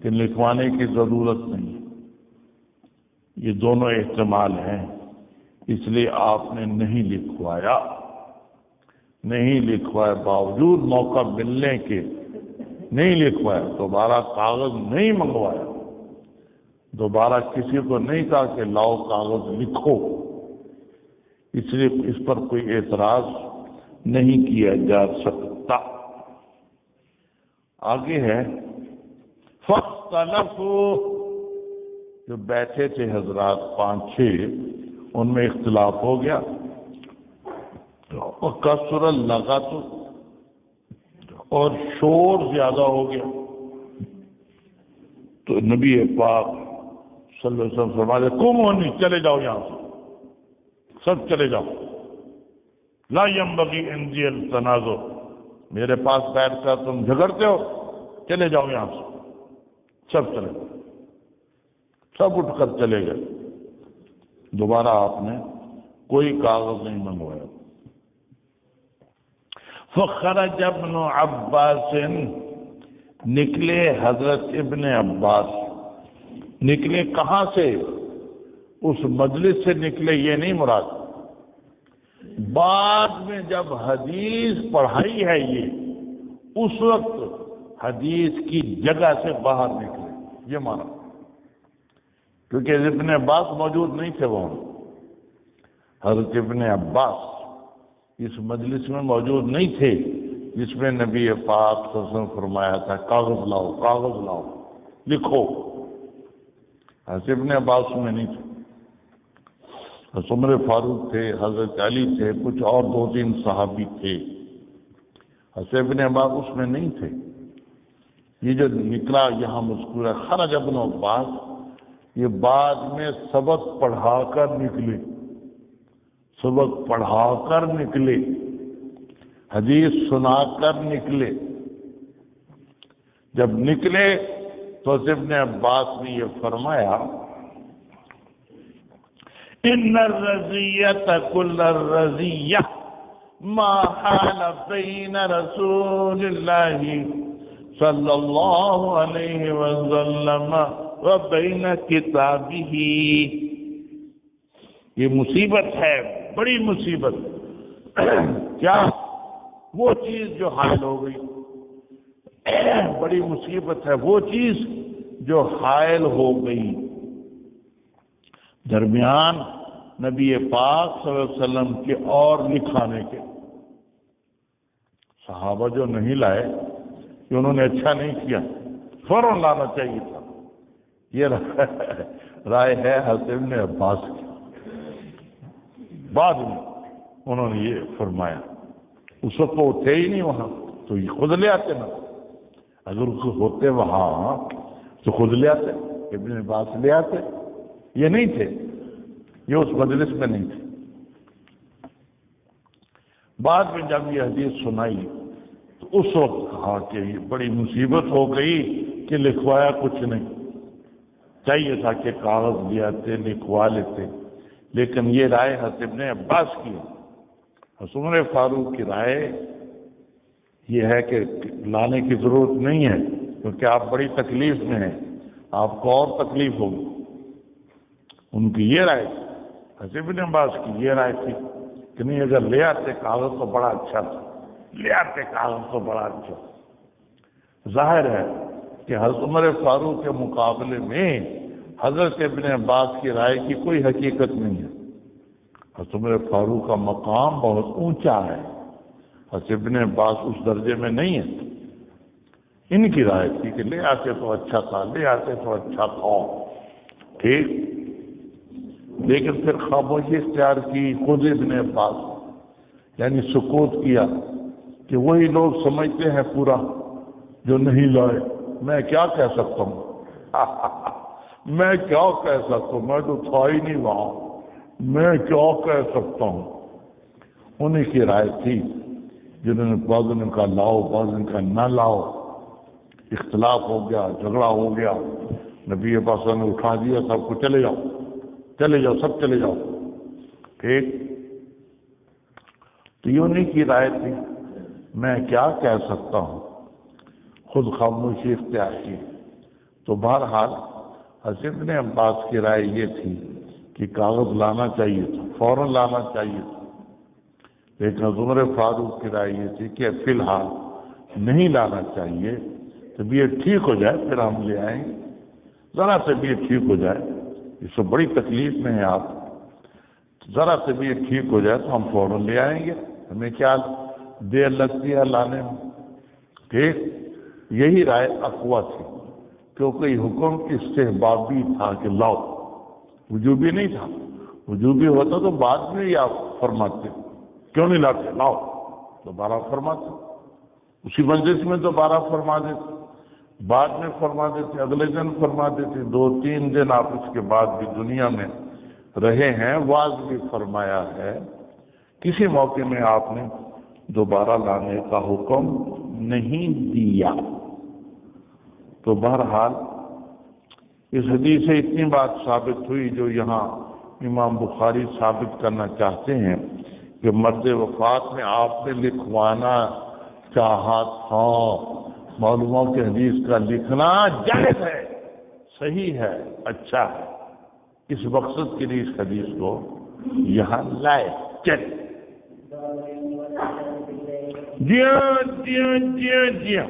کہ لکھوانے کی ضرورت نہیں، یہ دونوں احتمال ہیں، اس لیے آپ نے نہیں لکھوایا، باوجود موقع ملنے کے نہیں لکھوایا، دوبارہ کاغذ نہیں منگوایا، دوبارہ کسی کو نہیں کہا کہ لاؤ کاغذ لکھو، اس لیے اس پر کوئی اعتراض نہیں کیا جا سکتا۔ آگے ہے فاختلفوا، جو بیٹھے تھے حضرات 5-6 ان میں اختلاف ہو گیا، وکثر اللغط، اور شور زیادہ ہو گیا، تو نبی پاک صلی اللہ علیہ وسلم فرماتے قوموا، چلے جاؤ یہاں سے، سب چلے جاؤ، لا ينبغي عندي التنازع، میرے پاس بیٹھ کر تم جھگڑتے ہو، چلے جاؤ یہاں سے، سب چلے گئے، سب اٹھ کر چلے گئے، دوبارہ آپ نے کوئی کاغذ نہیں منگوایا۔ فخرج ابن عباس، نکلے حضرت ابن عباس، نکلے کہاں سے؟ اس مجلس سے نکلے، یہ نہیں مراد، بعد میں جب حدیث پڑھائی ہے یہ، اس وقت حدیث کی جگہ سے باہر نکلے، یہ مانا، کیونکہ ابن عباس موجود نہیں تھے وہاں، حضرت ابن عباس اس مجلس میں موجود نہیں تھے جس میں نبی پاک صلی اللہ علیہ وسلم فرمایا تھا کاغذ لاؤ لکھو، حضرت ابن عباس میں نہیں تھے، حضرت عمر فاروق تھے، حضرت علی تھے، کچھ اور 2-3 صحابی تھے، حضرت ابن عباس اس میں نہیں تھے۔ یہ جو نکلا یہاں مذکور ہے خرج ابن عباس، یہ بعد میں سبق پڑھا کر نکلے، حدیث سنا کر نکلے، جب نکلے تو ابن عباس نے یہ فرمایا ان الرزیۃ کل الرزیہ ما حال بین رسول اللہ صلی اللہ علیہ وسلم وبین کتابہ، یہ مصیبت ہے، بڑی مصیبت، کیا؟ وہ چیز جو حائل ہو گئی، بڑی مصیبت ہے وہ چیز جو حائل ہو گئی درمیان نبی پاک صلی اللہ علیہ وسلم کے اور لکھانے کے۔ صحابہ جو نہیں لائے کہ انہوں نے اچھا نہیں کیا، فوراً لانا چاہیے تھا، یہ رائے ہے حضرت ابن عباس کی۔ بعد میں انہوں نے یہ فرمایا، اس وقت وہ تھے ہی نہیں وہاں، تو یہ خود لے آتے نا، اگر اس ہوتے وہاں تو خود لے آتے، ابن عباس لے آتے، یہ نہیں تھے، یہ اس مجلس میں نہیں تھے۔ بعد میں جب یہ حدیث سنائی تو اس وقت کہا کہ یہ بڑی مصیبت ہو گئی کہ لکھوایا کچھ نہیں، چاہیے تھا کہ کاغذ لے آتے لکھوا لیتے، لیکن یہ رائے حضرت ابن عباس کی ہے۔ حضرت عمر فاروق کی رائے یہ ہے کہ لانے کی ضرورت نہیں ہے، کیونکہ آپ بڑی تکلیف میں ہیں، آپ کو اور تکلیف ہوگی۔ ان کی یہ رائے تھی، حضرت ابن عباس کی یہ رائے تھی کہ نہیں، اگر لے آتے کاغذ تو بڑا اچھا تھا، لے آتے کاغذ تو بڑا اچھا۔ ظاہر ہے کہ حضرت عمر فاروق کے مقابلے میں حضرت ابن عباس کی رائے کی کوئی حقیقت نہیں ہے۔ حضرت عمر فاروق کا مقام بہت اونچا ہے، حضرت ابن عباس اس درجے میں نہیں ہے۔ ان کی رائے تھی کہ لے آتے تو اچھا تھا، لے آتے تو اچھا تھا، ٹھیک، لیکن پھر خاموشی اختیار کی خود ابن عباس، یعنی سکوت کیا کہ وہی لوگ سمجھتے ہیں پورا جو نہیں لائے، میں کیا کہہ سکتا ہوں میں کیا کہہ سکتا ہوں، میں تو تھا ہی نہیں وہاں، میں کیا کہہ سکتا ہوں۔ انہیں کی رائے تھی، جنہوں نے بعض نے کہا لاؤ، بعض نے کہا نہ لاؤ، اختلاف ہو گیا، جھگڑا ہو گیا، نبی پاک نے اٹھا دیا سب کو، چلے جاؤ چلے جاؤ، سب چلے جاؤ، ٹھیک۔ تو یہ انہیں کی رائے تھی، میں کیا کہہ سکتا ہوں، خود خاموشی اختیار کی۔ تو بہرحال حضرت ابن عباس کی رائے یہ تھی کہ کاغذ لانا چاہیے تھا، فوراً لانا چاہیے تھا، لیکن عمر فاروق کی رائے یہ تھی کہ فی الحال نہیں لانا چاہیے، طبیعت ٹھیک ہو جائے پھر ہم لے آئیں گے، ذرا طبیعت ٹھیک ہو جائے، اس سے بڑی تکلیف میں ہیں آپ، ذرا طبیعت ٹھیک ہو جائے تو ہم فوراً لے آئیں گے، ہمیں کیا دیر لگتی ہے لانے میں، ٹھیک۔ یہی رائے اقویٰ تھی، کیونکہ حکم استحبابی تھا کہ لاؤ، وجوبی نہیں تھا، وجوبی ہوتا تو بعد میں ہی آپ فرماتے، کیوں نہیں لاتے، لاؤ، دوبارہ فرماتے، اسی مجلس میں دوبارہ فرما دیتے، بعد میں فرما دیتے، اگلے دن فرما دیتے، 2-3 دن آپ اس کے بعد بھی دنیا میں رہے ہیں، واعظ بھی فرمایا ہے، کسی موقع میں آپ نے دوبارہ لانے کا حکم نہیں دیا۔ تو بہرحال اس حدیث سے اتنی بات ثابت ہوئی جو یہاں امام بخاری ثابت کرنا چاہتے ہیں کہ مرد وفات میں آپ نے لکھوانا چاہا تھا، معلوم ہو کہ حدیث کا لکھنا جائز ہے، صحیح ہے، اچھا ہے، اس مقصد کے لیے اس حدیث کو یہاں لائے۔ چل جی ہاں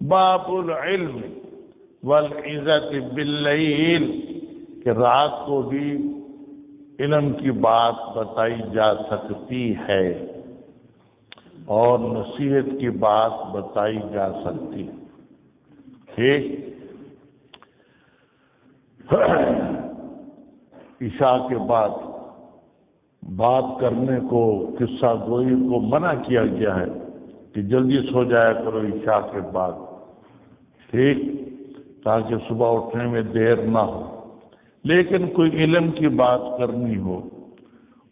باب العلم والعزت باللیل، کہ رات کو بھی علم کی بات بتائی جا سکتی ہے اور نصیحت کی بات بتائی جا سکتی ہے، ٹھیک۔ عشاء کے بعد بات کرنے کو، قصہ گوئی کو منع کیا گیا ہے کہ جلدی سو جایا کرو عشاء کے بعد، ٹھیک، تاکہ صبح اٹھنے میں دیر نہ ہو، لیکن کوئی علم کی بات کرنی ہو،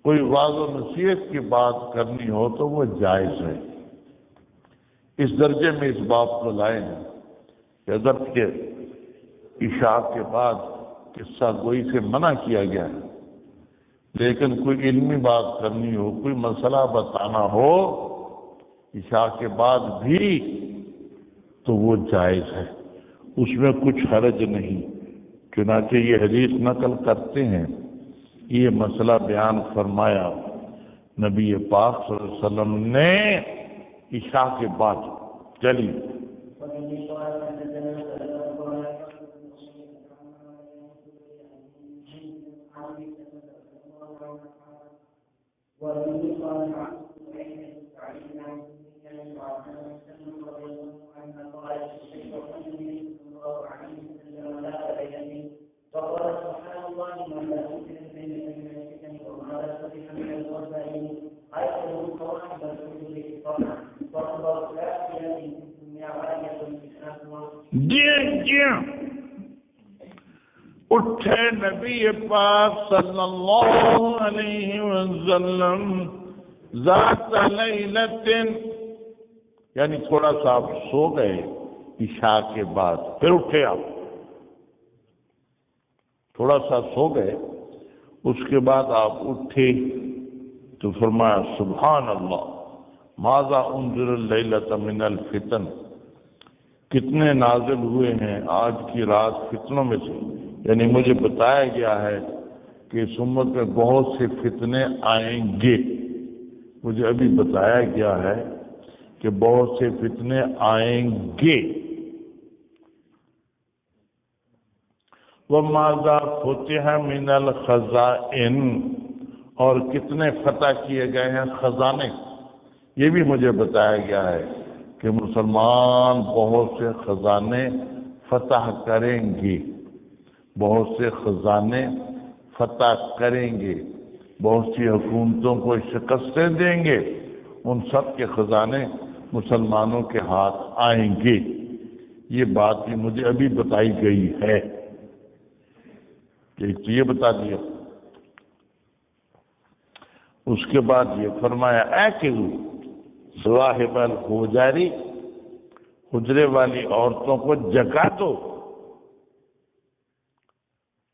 کوئی واضح و نصیحت کی بات کرنی ہو تو وہ جائز ہے۔ اس درجے میں اس باب کو لائے ہیں کہ اگر کہ عشاء کے بعد قصہ گوئی سے منع کیا گیا ہے، لیکن کوئی علمی بات کرنی ہو، کوئی مسئلہ بتانا ہو عشاء کے بعد بھی تو وہ جائز ہے، اس میں کچھ حرج نہیں۔ چنانچہ یہ حدیث نقل کرتے ہیں، یہ مسئلہ بیان فرمایا نبی پاک صلی اللہ علیہ وسلم نے عشاء کے بعد۔ چلیے جی اٹھے نبی پاک صلی اللہ علیہ وسلم ذات لیلت، یعنی تھوڑا سا آپ سو گئے عشاء کے بعد، پھر اٹھے آپ، تھوڑا سا سو گئے، اس کے بعد آپ اٹھے تو فرمایا سبحان اللہ ماذا انزل اللیلۃ من الفتن، کتنے نازل ہوئے ہیں آج کی رات فتنوں میں سے، یعنی مجھے بتایا گیا ہے کہ اس امت میں بہت سے فتنے آئیں گے، مجھے ابھی بتایا گیا ہے کہ بہت سے فتنے آئیں گے۔ وَمَاذَا فُتِحَ مِنَ الْخَزَائِنِ، اور کتنے فتح کیے گئے ہیں خزانے، یہ بھی مجھے بتایا گیا ہے کہ مسلمان بہت سے خزانے فتح کریں گے، بہت سے خزانے فتح کریں گے، بہت سی حکومتوں کو شکستیں دیں گے، ان سب کے خزانے مسلمانوں کے ہاتھ آئیں گے، یہ بات بھی مجھے ابھی بتائی گئی ہے۔ ایک تو یہ بتا دیا، اس کے بعد یہ فرمایا اے کہ صواحب الحجاری، حجرے والی عورتوں کو جگا دو،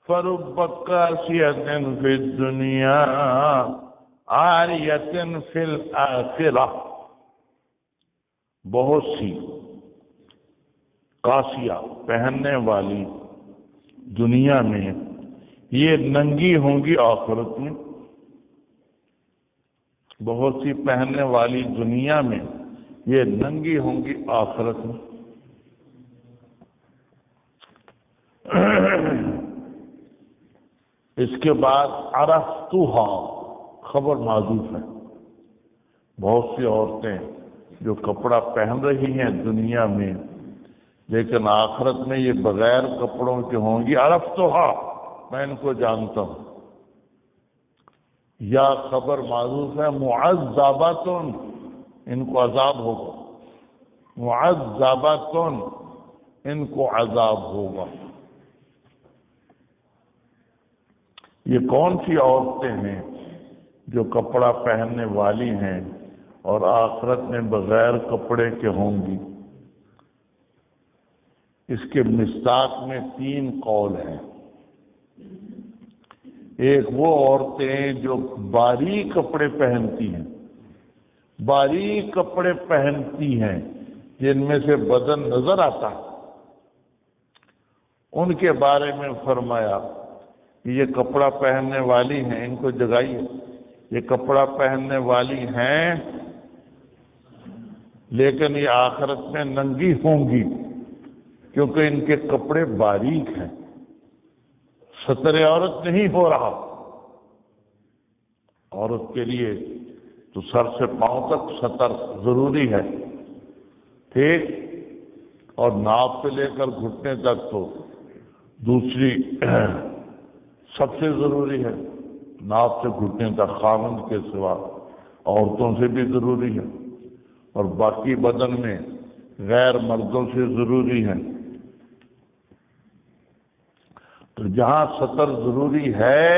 فرب قاسیۃ فی الدنیا عاریۃ فی الآخرہ، بہت سی قاسیہ پہننے والی دنیا میں، یہ ننگی ہوں گی آخرت میں، بہت سی پہننے والی دنیا میں یہ ننگی ہوں گی آخرت میں۔ اس کے بعد عرفتھا، خبر معذوف ہے، بہت سی عورتیں جو کپڑا پہن رہی ہیں دنیا میں لیکن آخرت میں یہ بغیر کپڑوں کے ہوں گی، عرفتھا، میں ان کو جانتا ہوں۔ یا خبر معذوف ہے معذبات، ان کو عذاب ہوگا، معذبات، ان کو عذاب ہوگا۔ یہ کون سی عورتیں ہیں جو کپڑا پہننے والی ہیں اور آخرت میں بغیر کپڑے کے ہوں گی؟ اس کے مصداق میں 3 قول ہیں۔ ایک وہ عورتیں جو باریک کپڑے پہنتی ہیں، باریک کپڑے پہنتی ہیں جن میں سے بدن نظر آتا ہے، ان کے بارے میں فرمایا کہ یہ کپڑا پہننے والی ہیں، ان کو جگائیے، یہ کپڑا پہننے والی ہیں لیکن یہ آخرت میں ننگی ہوں گی کیونکہ ان کے کپڑے باریک ہیں، ستر عورت نہیں ہو رہا۔ عورت کے لیے تو سر سے پاؤں تک ستر ضروری ہے، ٹھیک، اور ناف سے لے کر گھٹنے تک تو دوسری سب سے ضروری ہے، ناف سے گھٹنے تک خاوند کے سوا عورتوں سے بھی ضروری ہے، اور باقی بدن میں غیر مردوں سے ضروری ہے۔ تو جہاں ستر ضروری ہے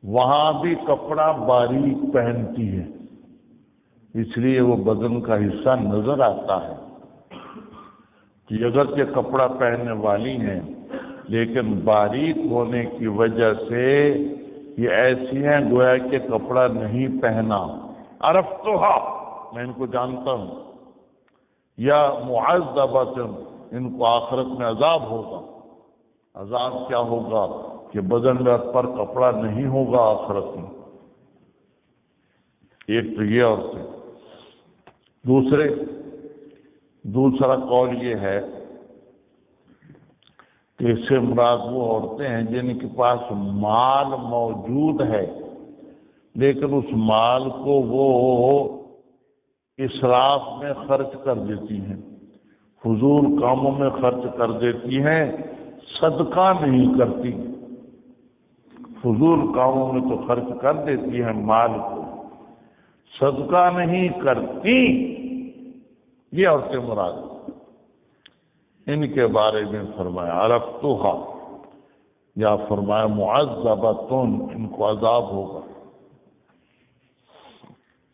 وہاں بھی کپڑا باریک پہنتی ہے، اس لیے وہ بدن کا حصہ نظر آتا ہے کہ اگرچہ کپڑا پہننے والی ہیں لیکن باریک ہونے کی وجہ سے یہ ایسی ہیں گویا کہ کپڑا نہیں پہنا۔ عرفتھا، میں ان کو جانتا ہوں۔ یا معذبات، ان کو آخرت میں عذاب ہوگا۔ عذاب کیا ہوگا کہ بدن میں پر کپڑا نہیں ہوگا آخرت میں۔ ایک تو یہ عورتیں، دوسرا قول یہ ہے کہ اس سے مراد وہ عورتیں ہیں جن کے پاس مال موجود ہے لیکن اس مال کو وہ اسراف میں خرچ کر دیتی ہیں، فضول کاموں میں خرچ کر دیتی ہیں، صدقہ نہیں کرتی، فضول کاموں میں تو خرچ کر دیتی ہیں مال کو، صدقہ نہیں کرتی، یہ عورتیں مراد ہیں۔ ان کے بارے میں فرمایا عرفتھا، یا فرمایا معذبۃ، ان کو عذاب ہوگا۔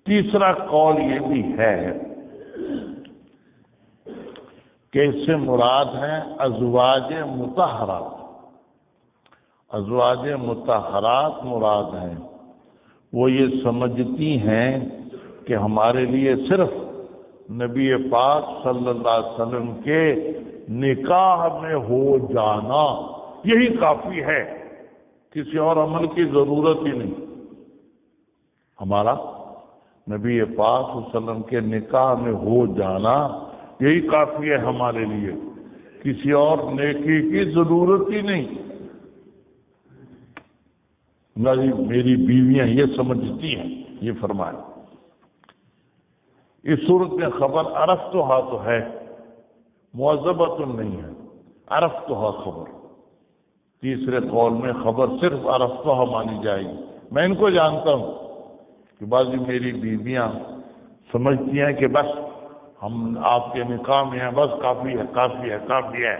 تیسرا قول یہ بھی ہے کہ اس سے مراد ہیں ازواج مطہرات، ازواج مطہرات مراد ہیں۔ وہ یہ سمجھتی ہیں کہ ہمارے لیے صرف نبی پاک صلی اللہ علیہ وسلم کے نکاح میں ہو جانا یہی کافی ہے، کسی اور عمل کی ضرورت ہی نہیں۔ ہمارا نبی پاک صلی اللہ علیہ وسلم کے نکاح میں ہو جانا یہی کافی ہے ہمارے لیے، کسی اور نیکی کی ضرورت ہی نہیں۔ میری بیویاں یہ سمجھتی ہیں، یہ فرمایا۔ اس صورت میں خبر عرفتھا تو ہے، معذبۃ نہیں ہے، عرفتھا خبر۔ تیسرے قول میں خبر صرف عرفتھا مانی جائے گی۔ میں ان کو جانتا ہوں کہ بعض میری بیویاں سمجھتی ہیں کہ بس ہم آپ کے نکاح میں ہیں، بس کافی ہے، کافی ہے، کافی ہے،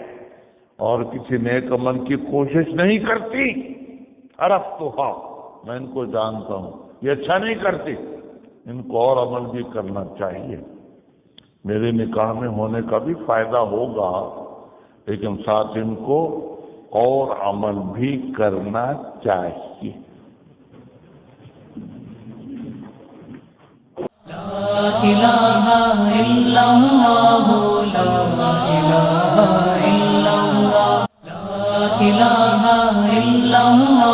اور کسی نیک عمل کی کوشش نہیں کرتی۔ عرفتھا، میں ان کو جانتا ہوں، یہ اچھا نہیں کرتی، ان کو اور عمل بھی کرنا چاہیے۔ میرے نکاح میں ہونے کا بھی فائدہ ہوگا، لیکن ساتھ ان کو اور عمل بھی کرنا چاہیے۔ لا الہ الا اللہ، لا الہ الا اللہ، لا الہ الا اللہ۔